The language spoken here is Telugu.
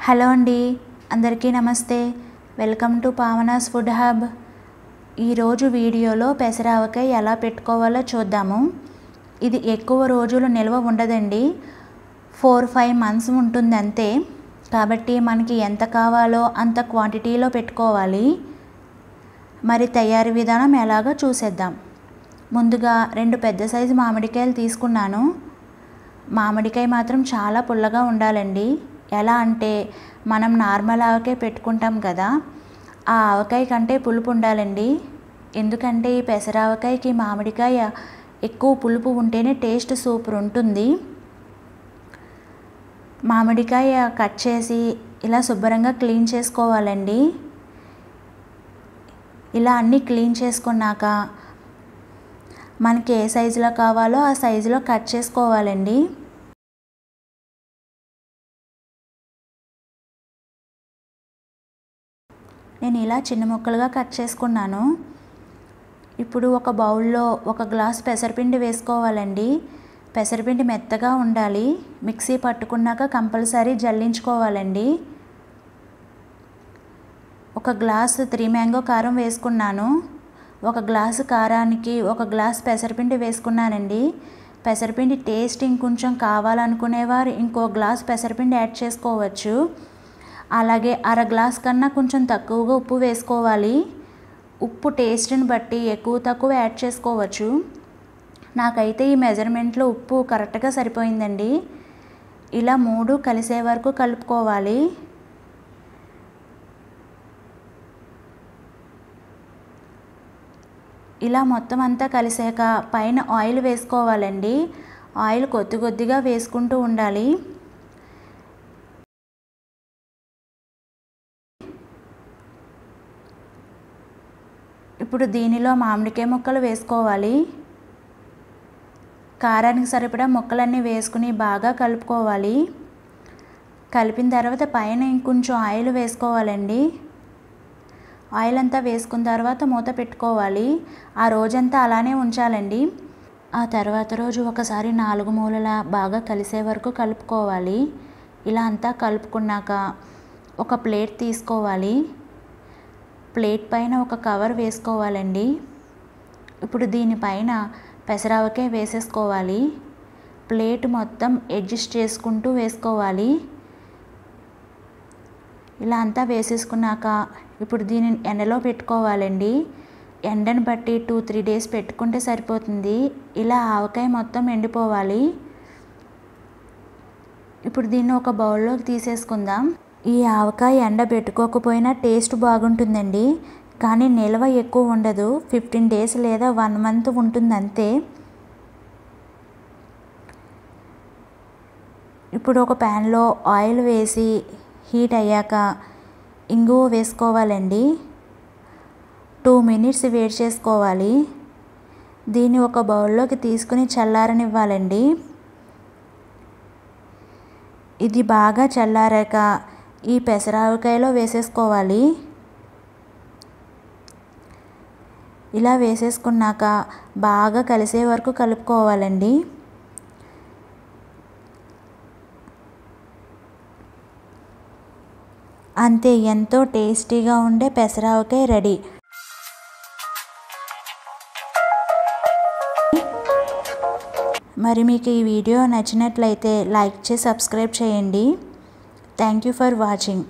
హలో అండి, అందరికీ నమస్తే. Welcome to Pavana's food hub. ఈరోజు వీడియోలో పెసరావకాయ ఎలా పెట్టుకోవాలో చూద్దాము. ఇది ఎక్కువ రోజులు నిల్వ ఉండదండి, 4-5 months ఉంటుంది అంతే. కాబట్టి మనకి ఎంత కావాలో అంత క్వాంటిటీలో పెట్టుకోవాలి. మరి తయారీ విధానం ఎలాగో చూసేద్దాం. ముందుగా 2 పెద్ద సైజు మామిడికాయలు తీసుకున్నాను. మామిడికాయ మాత్రం చాలా పుల్లగా ఉండాలండి. ఎలా అంటే మనం నార్మల్ ఆవకాయ పెట్టుకుంటాం కదా, ఆ ఆవకాయ కంటే పులుపు ఉండాలండి. ఎందుకంటే ఈ పెసరావకాయకి మామిడికాయ ఎక్కువ పులుపు ఉంటేనే టేస్ట్ సూపర్ ఉంటుంది. మామిడికాయ కట్ చేసి ఇలా శుభ్రంగా క్లీన్ చేసుకోవాలండి. ఇలా అన్నీ క్లీన్ చేసుకున్నాక మనకి ఏ సైజులో కావాలో ఆ సైజులో కట్ చేసుకోవాలండి. నేను ఇలా చిన్న ముక్కలుగా కట్ చేసుకున్నాను. ఇప్పుడు ఒక బౌల్లో 1 గ్లాస్ పెసరపిండి వేసుకోవాలండి. పెసరపిండి మెత్తగా ఉండాలి. మిక్సీ పట్టుకున్నాక కంపల్సరీ జల్లించుకోవాలండి. 1 గ్లాస్ 3 మ్యాంగో కారం వేసుకున్నాను. 1 గ్లాసు కారానికి 1 గ్లాస్ పెసరపిండి వేసుకున్నానండి. పెసరపిండి టేస్ట్ ఇంకొంచెం కావాలనుకునేవారు ఇంకో గ్లాస్ పెసరపిండి యాడ్ చేసుకోవచ్చు. అలాగే 1/2 గ్లాస్ కన్నా కొంచెం తక్కువగా ఉప్పు వేసుకోవాలి. ఉప్పు టేస్ట్ని బట్టి ఎక్కువ తక్కువ యాడ్ చేసుకోవచ్చు. నాకైతే ఈ మెజర్మెంట్లో ఉప్పు కరెక్ట్గా సరిపోయిందండి. ఇలా 3 కలిసే వరకు కలుపుకోవాలి. ఇలా మొత్తం అంతా కలిసాక పైన ఆయిల్ వేసుకోవాలండి. ఆయిల్ కొద్ది కొద్దిగా వేసుకుంటూ ఉండాలి. ఇప్పుడు దీనిలో మామిడికాయ ముక్కలు వేసుకోవాలి. కారానికి సరిపడా ముక్కలన్నీ వేసుకుని బాగా కలుపుకోవాలి. కలిపిన తర్వాత పైన ఇంకొంచెం ఆయిల్ వేసుకోవాలండి. ఆయిల్ అంతా వేసుకున్న తర్వాత మూత పెట్టుకోవాలి. ఆ రోజంతా అలానే ఉంచాలండి. ఆ తర్వాత రోజు ఒకసారి 4 మూలలా బాగా కలిసే వరకు కలుపుకోవాలి. ఇలా అంతా కలుపుకున్నాక ఒక ప్లేట్ తీసుకోవాలి. ప్లేట్ పైన ఒక కవర్ వేసుకోవాలండి. ఇప్పుడు దీనిపైన పెసరావకాయ వేసేసుకోవాలి. ప్లేట్ మొత్తం అడ్జస్ట్ చేసుకుంటూ వేసుకోవాలి. ఇలా అంతా వేసేసుకున్నాక ఇప్పుడు దీనిని ఎండలో పెట్టుకోవాలండి. ఎండను బట్టి 2-3 days పెట్టుకుంటే సరిపోతుంది. ఇలా ఆవకాయ మొత్తం ఎండిపోవాలి. ఇప్పుడు దీన్ని ఒక బౌల్లోకి తీసేసుకుందాం. ఈ ఆవకాయ ఎండబెట్టుకోకపోయినా టేస్ట్ బాగుంటుందండి, కానీ నిల్వ ఎక్కువ ఉండదు. 15 days లేదా 1 month ఉంటుంది అంతే. ఇప్పుడు ఒక ప్యాన్లో ఆయిల్ వేసి హీట్ అయ్యాక ఇంగువ వేసుకోవాలండి. 2 minutes వేడి చేసుకోవాలి. దీన్ని ఒక బౌల్లోకి తీసుకుని చల్లారనివ్వాలండి. ఇది బాగా చల్లారాక ఈ పెసరావకాయలో వేసేసుకోవాలి. ఇలా వేసేసుకున్నాక బాగా కలిసే వరకు కలుపుకోవాలండి. అంతే, ఎంతో టేస్టీగా ఉండే పెసరావకాయ రెడీ. మరి మీకు ఈ వీడియో నచ్చినట్లయితే లైక్ చేసి సబ్స్క్రైబ్ చేయండి. Thank you for watching.